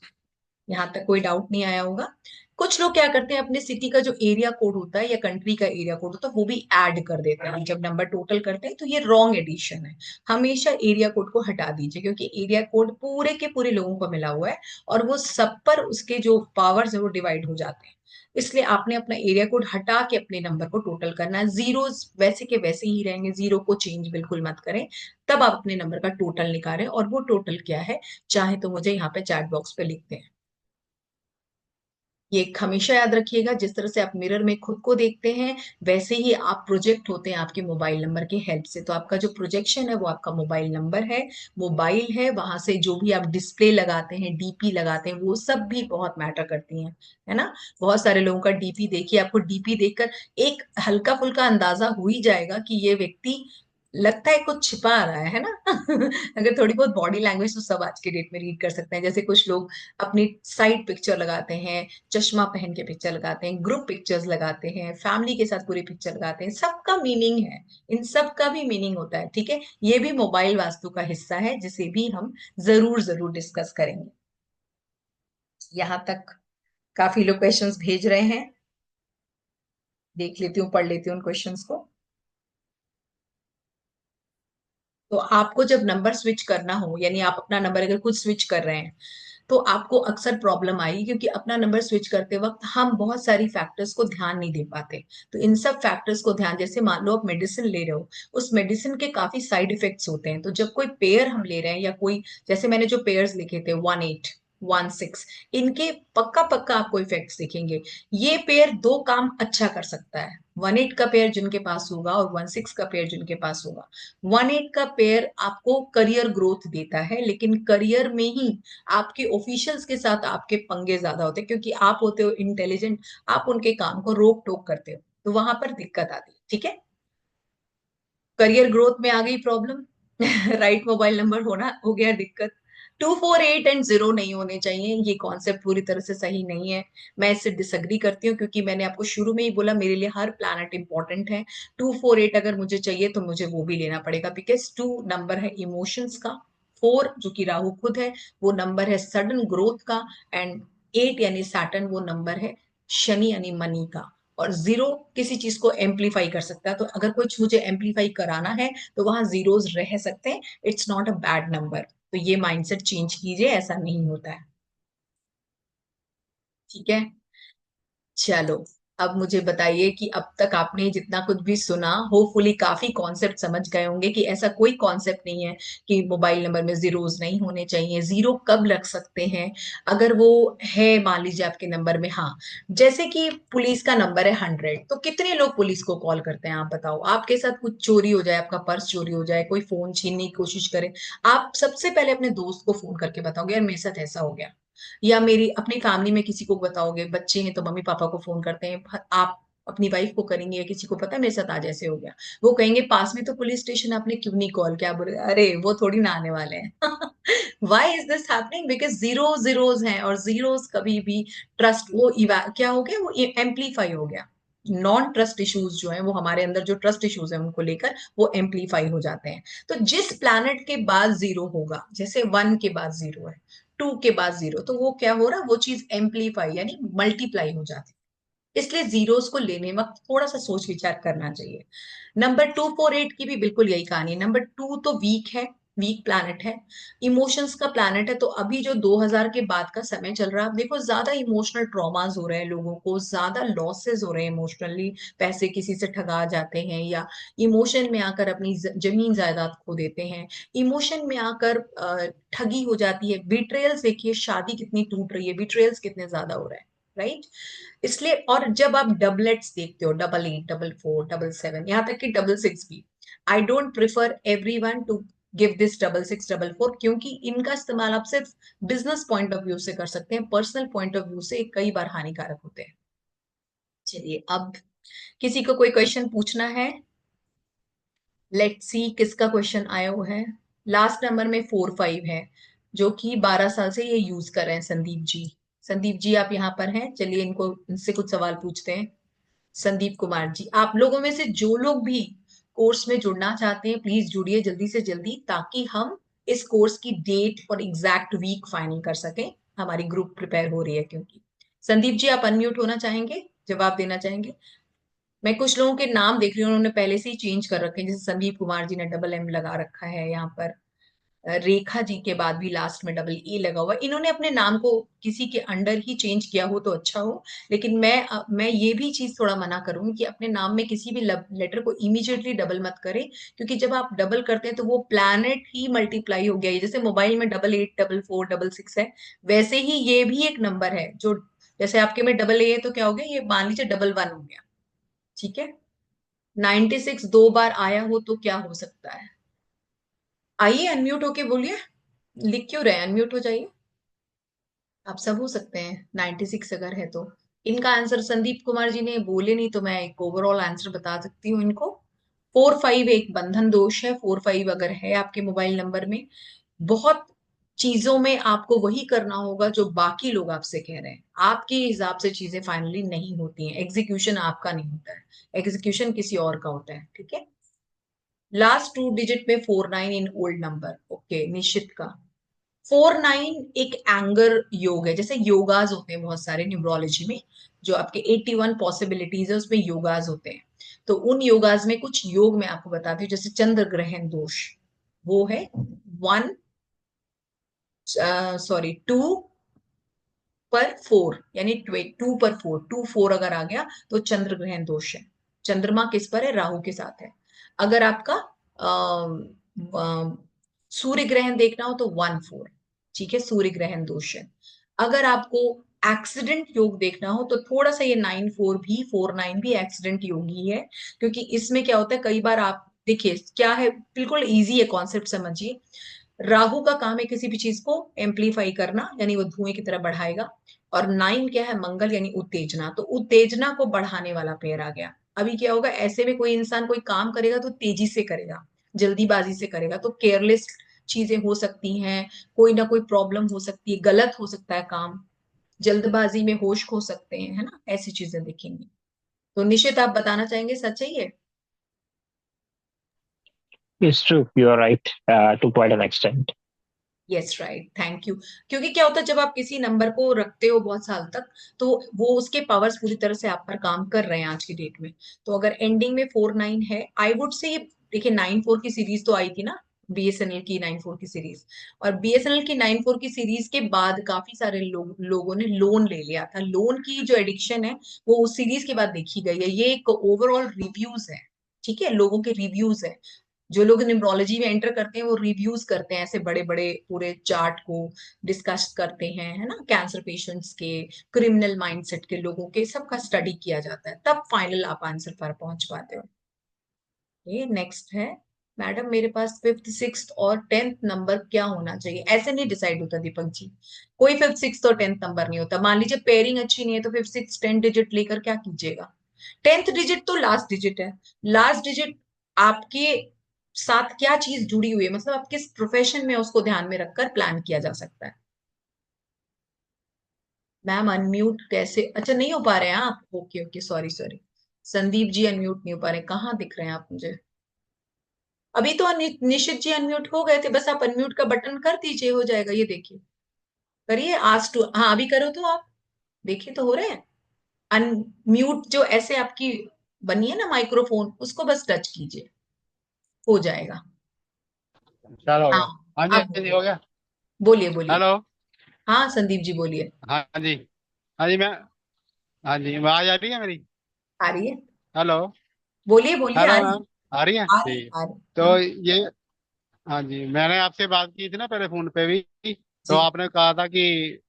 यहाँ तक कोई डाउट नहीं आया होगा? कुछ लोग क्या करते हैं, अपने सिटी का जो एरिया कोड होता है या कंट्री का एरिया कोड होता है वो भी ऐड कर देते हैं जब नंबर टोटल करते हैं, तो ये रॉन्ग एडिशन है। हमेशा एरिया कोड को हटा दीजिए, क्योंकि एरिया कोड पूरे के पूरे लोगों को मिला हुआ है और वो सब पर उसके जो पावर्स है वो डिवाइड हो जाते हैं। इसलिए आपने अपना एरिया कोड हटा के अपने नंबर को टोटल करना है। जीरोस वैसे के वैसे ही रहेंगे, जीरो को चेंज बिल्कुल मत करें। तब आप अपने नंबर का टोटल निकालें, और वो टोटल क्या है चाहे तो मुझे यहाँ पे चैट बॉक्स पे लिख दें। ये एक हमेशा याद रखिएगा, जिस तरह से आप मिरर में खुद को देखते हैं वैसे ही आप प्रोजेक्ट होते हैं आपके मोबाइल नंबर की हेल्प से। तो आपका जो प्रोजेक्शन है वो आपका मोबाइल नंबर है, मोबाइल है, वहां से जो भी आप डिस्प्ले लगाते हैं, डीपी लगाते हैं, वो सब भी बहुत मैटर करती हैं, है ना। बहुत सारे लोगों का डीपी देखिए, आपको डीपी देखकर एक हल्का फुल्का अंदाजा हो ही जाएगा कि ये व्यक्ति लगता है कुछ छिपा रहा है ना। अगर थोड़ी बहुत बॉडी लैंग्वेज तो सब आज के डेट में रीड कर सकते हैं। जैसे कुछ लोग अपनी साइड पिक्चर लगाते हैं, चश्मा पहन के पिक्चर लगाते हैं, ग्रुप पिक्चर्स लगाते हैं, फैमिली के साथ पूरी पिक्चर लगाते हैं, सबका मीनिंग है। इन सब का भी मीनिंग होता है, ठीक है। ये भी मोबाइल वास्तु का हिस्सा है, जिसे भी हम जरूर जरूर डिस्कस करेंगे। यहाँ तक काफी लोग क्वेश्चंस भेज रहे हैं, देख लेती हूँ, पढ़ लेती हूँ उन क्वेश्चंस को। तो आपको जब नंबर स्विच करना हो, यानी आप अपना नंबर अगर खुद स्विच कर रहे हैं, तो आपको अक्सर प्रॉब्लम आएगी, क्योंकि अपना नंबर स्विच करते वक्त हम बहुत सारी फैक्टर्स को ध्यान नहीं दे पाते। तो इन सब फैक्टर्स को ध्यान, जैसे मान लो आप मेडिसिन ले रहे हो, उस मेडिसिन के काफी साइड इफेक्ट्स होते हैं। तो जब कोई पेयर हम ले रहे हैं, या कोई, जैसे मैंने जो पेयर्स लिखे थे 1 8 1 6, इनके पक्का पक्का आपको इफेक्ट्स दिखेंगे। ये पेयर दो काम अच्छा कर सकता है, 1 8 का पेयर जिनके पास होगा और 1 6 का पेयर जिनके पास होगा। 1 8 का पेयर आपको करियर ग्रोथ देता है, लेकिन करियर में ही आपके ऑफिशियल्स के साथ आपके पंगे ज्यादा होते हैं, क्योंकि आप होते हो इंटेलिजेंट, आप उनके काम को रोक टोक करते हो, तो वहां पर दिक्कत आती है, ठीक है। करियर ग्रोथ में आ गई प्रॉब्लम। राइट मोबाइल नंबर होना हो गया दिक्कत। 2 4 8 एंड 0 नहीं होने चाहिए, ये कॉन्सेप्ट पूरी तरह से सही नहीं है। मैं इससे डिसएग्री करती हूँ, क्योंकि मैंने आपको शुरू में ही बोला मेरे लिए हर प्लैनेट इंपॉर्टेंट है। 2 4 8 अगर मुझे चाहिए तो मुझे वो भी लेना पड़ेगा, बिकॉज 2 नंबर है इमोशंस का, 4 जो कि राहु खुद है वो नंबर है सडन ग्रोथ का, एंड 8 यानी सैटर्न वो नंबर है शनि यानी मनी का। और 0 किसी चीज को एम्पलीफाई कर सकता है, तो अगर कुछ मुझे एम्पलीफाई कराना है तो वहां जीरोस रह सकते हैं। It's not a bad number. तो ये माइंडसेट चेंज कीजिए, ऐसा नहीं होता है, ठीक है। चलो, अब मुझे बताइए कि अब तक आपने जितना कुछ भी सुना, होपफुली काफी कॉन्सेप्ट समझ गए होंगे कि ऐसा कोई कॉन्सेप्ट नहीं है कि मोबाइल नंबर में जीरोस नहीं होने चाहिए। जीरो कब लग सकते हैं, अगर वो है मान लीजिए आपके नंबर में, हाँ। जैसे कि पुलिस का नंबर है 100, तो कितने लोग पुलिस को कॉल करते हैं, आप बताओ। आपके साथ कुछ चोरी हो जाए, आपका पर्स चोरी हो जाए, कोई फोन छीनने की कोशिश करे, आप सबसे पहले अपने दोस्त को फोन करके बताओगे यार मेरे साथ ऐसा हो गया, या मेरी अपनी फैमिली में किसी को बताओगे, बच्चे हैं तो मम्मी पापा को फोन करते हैं, आप अपनी वाइफ को करेंगे, या किसी को पता है मेरे साथ आज ऐसे हो गया, वो कहेंगे पास में तो पुलिस स्टेशन, आपने क्यों नहीं कॉल किया, बोले अरे वो थोड़ी ना आने वाले हैं। Why is this happening, because zero zeros हैं, और जीरोज कभी भी ट्रस्ट वो क्या हो गया, वो एम्पलीफाई हो गया। नॉन ट्रस्ट इश्यूज जो है वो हमारे अंदर जो ट्रस्ट इश्यूज है उनको लेकर वो एम्पलीफाई हो जाते हैं। तो जिस प्लैनेट के बाद जीरो होगा, जैसे 1 के बाद जीरो है, 2 के बाद जीरो, तो वो क्या हो रहा है, वो चीज एम्पलीफाई यानी मल्टीप्लाई हो जाती है। इसलिए जीरोस को लेने वक्त थोड़ा सा सोच विचार करना चाहिए। नंबर 2 4 8 की भी बिल्कुल यही कहानी है। नंबर 2 तो वीक है, वीक प्लैनेट है, इमोशंस का प्लैनेट है। तो अभी जो 2000 के बाद का समय चल रहा है, आप देखो ज्यादा इमोशनल ट्रॉमास हो रहे हैं, लोगों को ज्यादा लॉसेस हो रहे हैं इमोशनली, पैसे किसी से ठगा जाते हैं, या इमोशन में आकर अपनी जमीन जायदाद खो देते हैं, इमोशन में आकर ठगी हो जाती है, बिट्रेयल्स। देखिए शादी कितनी टूट रही है, बिट्रेयल्स कितने ज्यादा हो रहे हैं, राइट। इसलिए, और जब आप डबलेट्स देखते हो, 88 44 77, यहाँ तक कि 66 भी, I don't prefer every one two give this 66 44, क्योंकि इनका इस्तेमाल आप सिर्फ बिजनेस पॉइंट ऑफ व्यू से कर सकते हैं, पर्सनल पॉइंट ऑफ व्यू से कई बार हानिकारक होते हैं। चलिए, अब किसी को कोई क्वेश्चन पूछना है, लेट्स सी किसका क्वेश्चन आया हुआ है। लास्ट नंबर में 4 5 है, जो कि 12 साल से ये यूज कर रहे हैं, संदीप जी। संदीप जी आप यहाँ पर हैं, चलिए इनको, इनसे कुछ सवाल पूछते हैं। संदीप कुमार जी, आप लोगों में से जो लोग भी कोर्स में जुड़ना चाहते हैं प्लीज जुड़िए जल्दी से जल्दी, ताकि हम इस कोर्स की डेट और एग्जैक्ट वीक फाइनल कर सकें। हमारी ग्रुप प्रिपेयर हो रही है क्योंकि। संदीप जी, आप अनम्यूट होना चाहेंगे, जवाब देना चाहेंगे? मैं कुछ लोगों के नाम देख रही हूँ, उन्होंने पहले से ही चेंज कर रखे हैं, जैसे संदीप कुमार जी ने डबल एम लगा रखा है यहाँ पर। रेखा जी के बाद भी लास्ट में डबल ई लगा हुआ है। इन्होंने अपने नाम को किसी के अंडर ही चेंज किया हो तो अच्छा हो। लेकिन मैं ये भी चीज थोड़ा मना करूंगी कि अपने नाम में किसी भी लेटर को इमीडिएटली डबल मत करें, क्योंकि जब आप डबल करते हैं तो वो प्लैनेट ही मल्टीप्लाई हो गया है। जैसे मोबाइल में 88 44 66 है, वैसे ही ये भी एक नंबर है जो, जैसे आपके में डबल ए है तो क्या हो गया, ये मान लीजिए डबल वन हो गया। ठीक है। 96 2 बार आया हो तो क्या हो सकता है? आइए अनम्यूट होके बोलिए। लिख क्यों रहे हैं, अनम्यूट हो जाइए। आप सब हो सकते हैं 96 अगर है तो। इनका आंसर संदीप कुमार जी ने बोले नहीं तो मैं एक ओवरऑल आंसर बता सकती हूँ इनको। 45 एक बंधन दोष है। 45 अगर है आपके मोबाइल नंबर में, बहुत चीजों में आपको वही करना होगा जो बाकी लोग आपसे कह रहे हैं। आपके हिसाब से चीजें फाइनली नहीं होती हैं, एग्जीक्यूशन आपका नहीं होता है, एग्जीक्यूशन किसी और का होता है। ठीक है। लास्ट 2 डिजिट में 49 इन ओल्ड नंबर, ओके, निश्चित का। 49 एक एंगर योग है, जैसे योगाज होते हैं बहुत सारे न्यूमरोलॉजी में, जो आपके 81 पॉसिबिलिटीज है उसमें योगाज होते हैं। तो उन योगाज में कुछ योग मैं आपको बताती हूँ, जैसे चंद्र ग्रहण दोष, वो है 1, सॉरी 2 पर 4, यानी 2 पर 4, 2 4 अगर आ गया तो चंद्र ग्रहण दोष है। चंद्रमा किस पर है, राहु के साथ है। अगर आपका सूर्य ग्रहण देखना हो तो 1 4, ठीक है, सूर्य ग्रहण दोष है। अगर आपको एक्सीडेंट योग देखना हो तो थोड़ा सा ये 9 4 भी, 4 9 भी एक्सीडेंट योग ही है। क्योंकि इसमें क्या होता है, कई बार आप देखिए क्या है, बिल्कुल इजी है कॉन्सेप्ट, समझिए। राहु का काम है किसी भी चीज को एम्पलीफाई करना, यानी वो धुएं की तरह बढ़ाएगा। और 9 क्या है, मंगल, यानी उत्तेजना, तो उत्तेजना को बढ़ाने वाला पेयर आ गया। अभी क्या होगा, ऐसे में कोई इंसान कोई काम करेगा तो तेजी से करेगा, जल्दीबाजी से करेगा, तो केयरलेस चीजें हो सकती हैं, कोई ना कोई प्रॉब्लम हो सकती है, गलत हो सकता है काम, जल्दबाजी में होश खो सकते हैं, है ना, ऐसी चीजें दिखेंगी। तो निश्चित आप बताना चाहेंगे सच है ये?
It's true. You are right to quite an extent.
Yes right, thank you. क्योंकि क्या होता है, जब आप किसी नंबर को रखते हो बहुत साल तक, तो वो उसके पावर्स पूरी तरह से आप पर काम कर रहे हैं आज की डेट में। तो अगर एंडिंग में 49 है, आई वुड से, देखिए 9 4 की सीरीज तो आई थी ना, बीएसएनएल की 9 4 की सीरीज। और बीएसएनएल की 9 4 की सीरीज के बाद काफी सारे लोगों ने लोन ले लिया था। लोन की जो एडिक्शन है वो उस सीरीज के बाद देखी गई है। ये एक ओवरऑल रिव्यूज है, ठीक है, लोगों के रिव्यूज है। जो लोग न्यूमरोलॉजी में एंटर करते हैं वो रिव्यूज करते हैं, ऐसे बड़े बड़े पूरे चार्ट को डिस्कस करते हैं, है ना, कैंसर पेशेंट्स के, क्रिमिनल माइंडसेट के लोगों के, सबका स्टडी किया जाता है, तब फाइनल आप आंसर पर पहुंच पाते हो। ये नेक्स्ट है। मैडम मेरे पास 5th 6th और 10th नंबर क्या होना चाहिए? ऐसे नहीं डिसाइड होता दीपक जी, कोई 5th 6th और 10th नंबर नहीं होता। मान लीजिए पेयरिंग अच्छी नहीं है तो 5th 6th 10 डिजिट लेकर क्या कीजिएगा? 10th डिजिट तो लास्ट डिजिट है। लास्ट डिजिट आपके साथ क्या चीज जुड़ी हुई है, मतलब आप किस प्रोफेशन में, उसको ध्यान में रखकर प्लान किया जा सकता है। मैम अनम्यूट कैसे, अच्छा नहीं हो पा रहे हैं आप, okay okay, sorry sorry. Sandeep ji unmute नहीं हो पा रहे, कहाँ दिख रहे हैं आप मुझे? अभी तो निशित जी अनम्यूट हो गए थे, बस आप अनम्यूट का बटन कर दीजिए, हो जाएगा, ये देखिए, करिए आज टू, हाँ अभी करो तो आप, देखिए तो हो रहे हैं। अनम्यूट जो ऐसे आपकी बनी है ना माइक्रोफोन, उसको बस टच कीजिए, हो जाएगा।
चलो हो
हाँ,
गया। हाँ जी,
आप
हाँ जी,
बोलिए,
हो गया।
बोलिए बोलिए।
हेलो।
हाँ संदीप जी बोलिए।
हाँ जी। हाँ जी, मैं। हाँ जी, आवाज आ रही है मेरी?
आ रही है,
हेलो।
बोलिए बोलिए, आ
हेलो
रही
मैम। आ रही है,
है, आ रही
ठीक।
है, आ रही है।
तो ये, हाँ जी, मैंने आपसे बात की थी ना पहले फोन पे भी। तो
जी।
आपने कहा था कि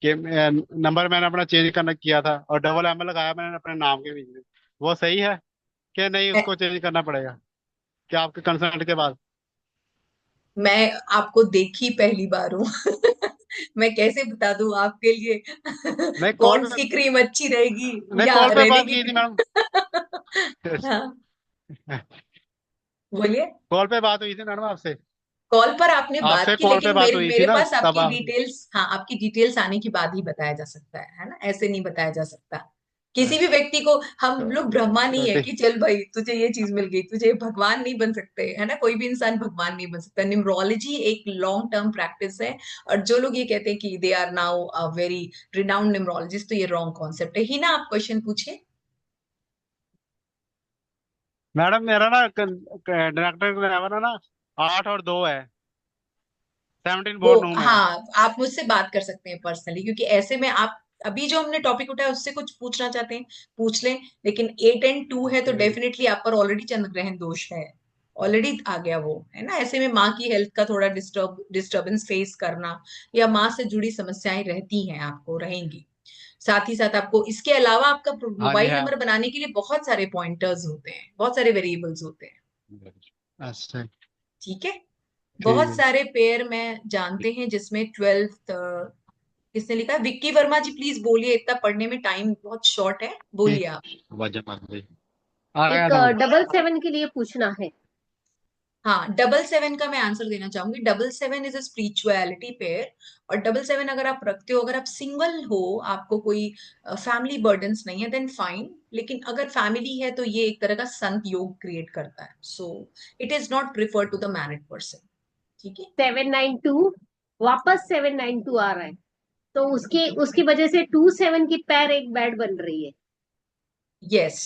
नंबर मैंने अपना चेंज करना किया था और डबल एम लगाया मैंने अपने नाम के बीच में। वो सही है कि नहीं,
मैं
उसको चेंज करना पड़ेगा क्या आपके कंसल्ट के बाद?
मैं आपको देखी पहली बार हूँ। मैं कैसे बता दूं आपके लिए
नहीं, कॉल
कौन
पे।
सी क्रीम अच्छी रहेगी
नहीं,
या
कॉल पे
रहने
बात
की
की थी मैम।
क्रीम। हाँ, बोलिए।
कॉल पे बात हुई थी मैडम आपसे।
कॉल पर आपने बात
आपसे
की,
कॉल
लेकिन
पे बात
मेरे
हुई थी
मेरे
ना,
पास
तब
आपकी
आप।
डिटेल्स, हाँ आपकी डिटेल्स आने के बाद ही बताया जा सकता है ना, ऐसे नहीं बताया जा सकता। किसी भी व्यक्ति को, हम लोग ब्रह्मा नहीं है
छोटी।
कि चल भाई तुझे ये चीज मिल गई, तुझे भगवान नहीं बन सकते, है ना, कोई भी इंसान भगवान नहीं बन सकता। न्यूमरोलॉजी एक लॉन्ग टर्म प्रैक्टिस है। और जो लोग ये कहते हैं कि they are now a very renowned numerologist, तो ये रॉन्ग कॉन्सेप्ट है। ही ना, आप क्वेश्चन पूछिए।
मैडम मेरा ना डायरेक्टर का लेवल है ना 8 और 2 है। 17
वो,
बोर्न हूँ मैं।
हाँ, आप मुझसे बात कर सकते हैं पर्सनली, क्योंकि ऐसे में आप अभी जो हमने टॉपिक उठाया उससे कुछ पूछना चाहते हैं पूछ लें। लेकिन 8 और 2 है तो
ओके।
डेफिनेटली आप पर ऑलरेडी चंद्र ग्रहण दोष है, ऑलरेडी आ गया वो, है ना। ऐसे में माँ की हेल्थ का थोड़ा डिस्टर्बेंस फेस करना, या माँ से जुड़ी समस्याएं रहती हैं, आपको रहेंगी। साथ ही साथ आपको इसके अलावा आपका
हाँ जी
मोबाइल
हाँ।
नंबर बनाने के लिए बहुत सारे पॉइंटर्स होते हैं, बहुत सारे वेरिएबल्स होते हैं।
अच्छा।
ठीक है।
ठीक
बहुत
है।
सारे पेयर में जानते हैं जिसमें 12th, किसने लिखा है, विक्की वर्मा जी, प्लीज बोलिए, इतना पढ़ने में टाइम बहुत शॉर्ट है, बोलिए आप।
वजह मान ली। आ गया
एक
नंबर।
777 के लिए पूछना है।
हाँ, 777 का मैं आंसर देना चाहूंगी। 777 इज अ स्पिरिचुअलिटी पेयर। और 777 अगर आप रखते हो, अगर आप सिंगल हो, आपको कोई फैमिली बर्डन्स नहीं है, देन फाइन। लेकिन अगर फैमिली है तो ये एक तरह का संत योग क्रिएट करता है, so it is not prefer to the married person. ठीक है।
792, वापस 792 आ रहा है, तो उसके उसकी वजह से 27 की पैर एक बैड बन रही है।
यस,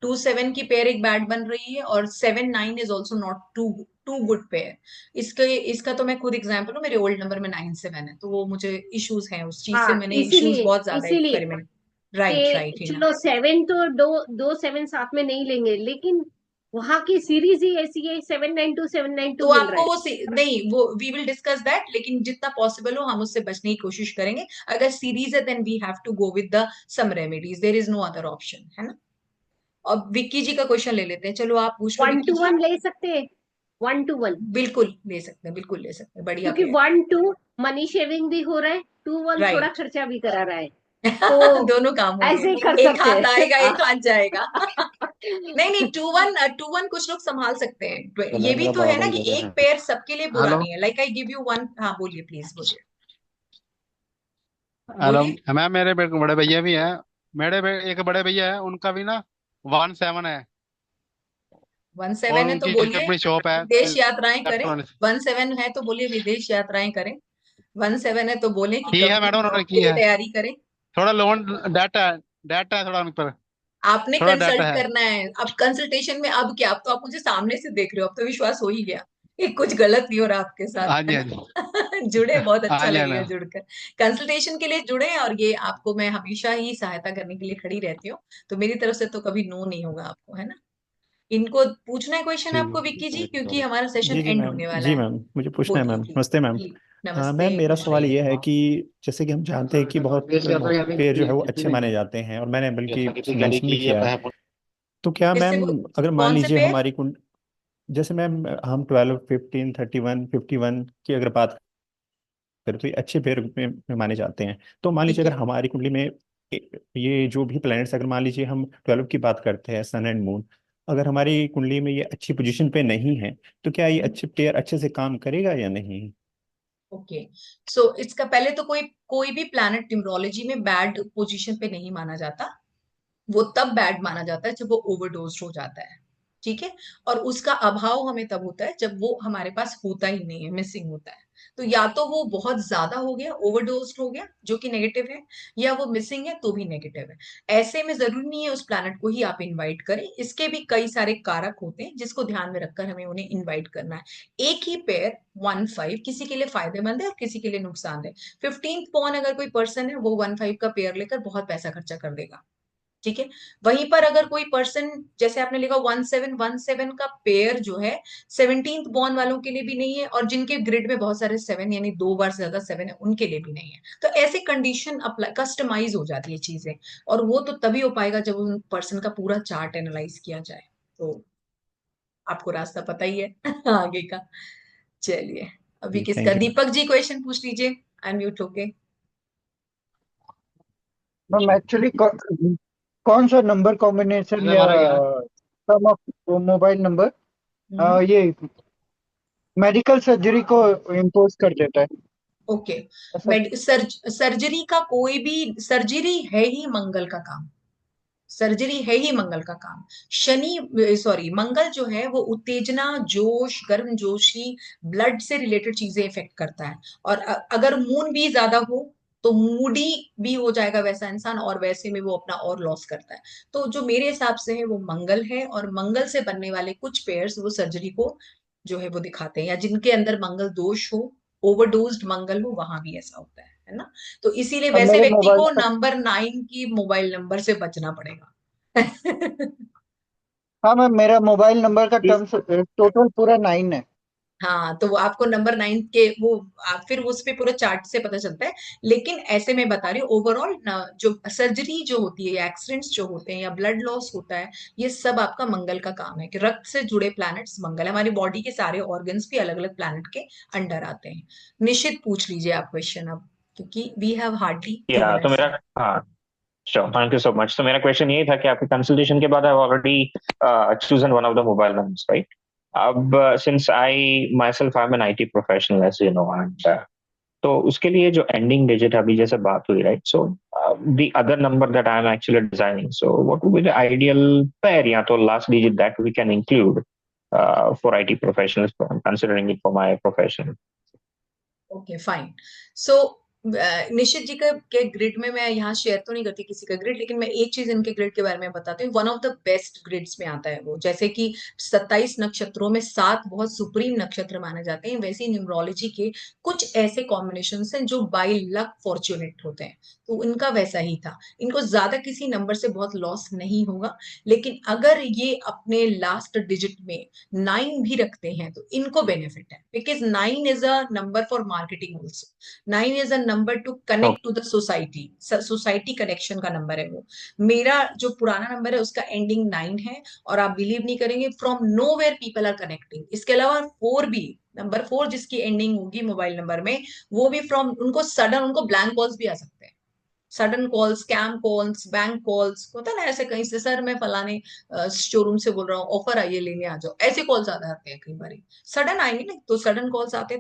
2 7 की पेयर एक बैड बन रही है, और 7 9 is also not too too good pair. इसका तो मैं खुद एग्जाम्पल हूँ, मेरे ओल्ड नंबर में 9 7 है, तो वो मुझे इश्यूज हैं उस चीज से,
हाँ,
मैंने इश्यूज
इसीलिए
बहुत ज्यादा
इसीलिए
एक्सपेरिमेंट। राइट राइट
कि
है ना।
चलो सेवन तो दो दो सेवन साथ में नहीं लेंगे, लेकिन वहां की सीरीज ही ऐसी है, 792 792
तो
मिल रहा
आपको
है।
नहीं, वो वी विल डिस्कस दैट, लेकिन जितना पॉसिबल हो हम उससे बचने की कोशिश करेंगे। अगर सीरीज है then we have to go with the some remedies, there is no other option, है ना। अब विक्की जी का क्वेश्चन ले लेते हैं, चलो आप पूछ लो
वन
विक्की
टू
जी।
वन ले सकते हैं, 1 to 1।
बिल्कुल ले सकते हैं, बिल्कुल ले सकते हैं, बढ़िया
क्योंकि
पेयर।
1 2 मनी शेविंग भी हो रहा है, 2 1 थोड़ा
राइट।
खर्चा भी करा रहा है, तो
दोनों काम होंगे,
ऐसे ही कर
एक
सकते
हाथ
हैं।
आएगा
हाँ।
एक हाथ जाएगा। नहीं नहीं, 2 1 कुछ लोग संभाल सकते हैं। ये भी
कैलेंडर
तो है ना
बराबर
कि
जगह
एक
है।
पेयर सबके लिए बुरा
हेलो।
नहीं है, like I give you one. हाँ बोलिए, प्लीज बोलिए।
हेलो।
बोलिए।
मैम मेरे बड़े भैया भी हैं। एक बड़े भैया है उनका भी ना 17 है।
वन
और
सेवन है तो
उनकी
बोलिए
अपनी शॉप है
विदेश यात्राएं करें।
इलेक्ट्रॉनिक्स।
17 है तो बोलिए विदेश यात्राएं करें। 17 है तो बोले कि
की है मैडम
गवर्नमेंट जॉब
उन्होंने
के
की
लिए
है।
तैयारी करें।
थोड़ा लोन डाटा है थोड़ा उन पर।
आपने
थोड़ा डाटा
कंसल्ट
है।
करना है, अब कंसल्टेशन में अब क्या, अब तो आप मुझे सामने से देख रहे हो, अब तो विश्वास हो ही गया कि कुछ गलत नहीं हो रहा आपके साथ,
हाँ
है
जी हाँ जी।
ना। जुड़े, बहुत अच्छा
हाँ जी हाँ
लगेगा
मैम।
जुड़कर। कंसल्टेशन के लिए जुड़े, और ये आपको मैं हमेशा ही सहायता करने के लिए खड़ी रहती हूँ। तो मेरी तरफ से तो कभी नो नहीं होगा आपको, है ना। इनको पूछना है क्वेश्चन आपको विक्की जी, क्योंकि हमारा सेशन
जी जी
एंड
मैम,
होने वाला
जी
है।
मैम, मुझे पूछना है
बोलिए
मैम।
प्लीज।
नमस्ते मैम।
प्लीज। नमस्ते,
मैम मेरा
पूछ
सवाल
रही है।
ये है कि जैसे कि हम जानते हैं कि बहुत पेड़ जो है वो अच्छे माने जाते हैं, और मैंने बल्कि मेंशन भी किया है। तो क्या
फिर से
मैम, अगर मान
कौन से
लीजिए
पेयर।
हमारी कुंड, जैसे मैम हम 12 15 31 51 की अगर बात करें तो ये अच्छे पेड़ में माने जाते हैं। तो मान लीजिए
ठीक
अगर
है।
हमारी कुंडली में ये जो भी प्लैनेट्स, अगर मान लीजिए हम 12 की बात करते हैं, सन एंड मून, अगर हमारी कुंडली में ये अच्छी पोजीशन पे नहीं है, तो क्या ये अच्छे पेयर अच्छे से काम करेगा या नहीं?
ओके। सो इसका पहले तो कोई कोई भी प्लैनेट न्यूमरोलॉजी में बैड पोजीशन पे नहीं माना जाता। वो तब बैड माना जाता है जब वो ओवरडोज हो जाता है। ठीक है। और उसका अभाव हमें तब होता है जब वो हमारे पास होता ही नहीं है, मिसिंग होता है। तो या तो वो बहुत ज्यादा हो गया, ओवरडोज हो गया, जो कि नेगेटिव है, या वो मिसिंग है तो भी नेगेटिव है। ऐसे में जरूरी नहीं है उस प्लैनेट को ही आप इनवाइट करें, इसके भी कई सारे कारक होते हैं जिसको ध्यान में रखकर हमें उन्हें इनवाइट करना है। एक ही पेयर 1 5 किसी के लिए फायदेमंद है और किसी के लिए नुकसानदेह। 15th पॉन अगर कोई पर्सन है, वो 1 5 का पेयर लेकर बहुत पैसा खर्चा कर देगा। ठीक है। वहीं पर अगर कोई पर्सन, जैसे आपने लिखा 17 का पेयर जो है 17th बॉर्न वालों के लिए भी नहीं है, और जिनके ग्रिड में बहुत सारे 7 यानी 2 बार से ज्यादा 7 है उनके लिए भी नहीं है। तो ऐसे कंडीशन अप्लाई, कस्टमाइज हो जाती है चीजें। और वो तो तभी हो पाएगा जब उन पर्सन का पूरा चार्ट एनालाइज किया जाए। तो आपको रास्ता पता ही है आगे का। चलिए, अभी
जी
किसका,
thank you.
Deepak ji question पूछ लीजिए। आई एम म्यूट होके।
मैम एक्चुअली कौन सा नंबर कॉम्बिनेशन
अरे
या
हमारा क्या।
Some of mobile number
hmm.
ये मेडिकल सर्जरी को इम्पोज कर देता है
ओके।
ऐसा?
सर्जरी का कोई भी, सर्जरी है ही मंगल का काम। सर्जरी है ही मंगल का काम। मंगल जो है वो उत्तेजना, जोश, गर्मजोशी, ब्लड से रिलेटेड चीजें इफेक्ट करता है। और अगर मून भी ज्यादा हो तो मूडी भी हो जाएगा वैसा इंसान, और वैसे में वो अपना और लॉस करता है। तो जो मेरे हिसाब से है वो मंगल है, और मंगल से बनने वाले कुछ पेयर्स वो सर्जरी को जो है वो दिखाते हैं, या जिनके अंदर मंगल दोष हो, ओवरडोज्ड मंगल हो, वहां भी ऐसा होता है ना। तो इसीलिए
अब
वैसे
मेरे
व्यक्ति
मोबाइल
को
पर,
नंबर 9 की मोबाइल नंबर से बचना पड़ेगा।
हाँ मैम, मेरा मोबाइल नंबर का टर्म्स टोटल पूरा 9 है।
हाँ, तो वो आपको नंबर 9 के वो फिर उस पे पूरा चार्ट से पता चलता है। लेकिन ऐसे मैं बता रही हूँ ओवरऑल जो सर्जरी जो होती है, या एक्सीडेंट्स जो होते हैं, या ब्लड लॉस होता है, ये सब आपका मंगल का काम है। कि रक्त से जुड़े प्लैनेट्स मंगल है, हमारी बॉडी के सारे ऑर्गन्स भी अलग अलग प्लैनेट के अंडर आते हैं। निश्चित पूछ लीजिए आप क्वेश्चन अब, क्योंकि वी हैव हार्डली टू
या तो
मिनट्स।
मेरा, हाँ, sure, thank you so much. तो मेरा क्वेश्चन ये था कि आपके कंसल्टेशन के बाद I already chosen one of the mobile numbers, right? अब since I myself I am an IT professional, as you know, and तो उसके लिए जो एंडिंग डिजिट अभी जैसे बात हुई, right? So the other number that I am actually designing, so what would be the ideal pair या तो last digit that we can include for IT professionals, considering it for my profession?
Okay fine. So Nishchit ji का के grid में, मैं यहाँ share तो नहीं करती किसी का ग्रिड, लेकिन मैं एक चीज इनके ग्रिड के बारे में बताती हूँ। One of the best grids में आता है वो, जैसे कि 27 नक्षत्रों में 7 बहुत सुप्रीम नक्षत्र माने जाते हैं, वैसे ही न्यूमरोलॉजी के कुछ ऐसे कॉम्बिनेशन हैं जो बाय लक फॉर्चुनेट होते हैं। तो इनका वैसा ही था। इनको ज्यादा किसी नंबर से बहुत लॉस नहीं होगा, लेकिन अगर ये अपने लास्ट डिजिट में 9 भी रखते हैं तो इनको बेनिफिट है, because 9 is a number for marketing also. 9 is a number to connect to the society, society connection का नंबर है वो। मेरा जो पुराना नंबर है उसका एंडिंग 9 है, और आप बिलीव नहीं करेंगे, from nowhere people are connecting. इसके अलावा 4 भी, नंबर 4 जिसकी एंडिंग होगी मोबाइल नंबर में, वो भी फ्रॉम, उनको सडन उनको ब्लैंक कॉल्स भी आ सकते हैं। Sudden calls, scam calls, bank calls, होता है ना ऐसे कहीं से, सर मैं फलाने शोरूम से बोल रहा हूँ, ऑफर आइए लेने आ जाओ, ऐसे कॉल्स आ जाते हैं कई बार। सडन आएंगे ना, तो सडन कॉल्स आते हैं।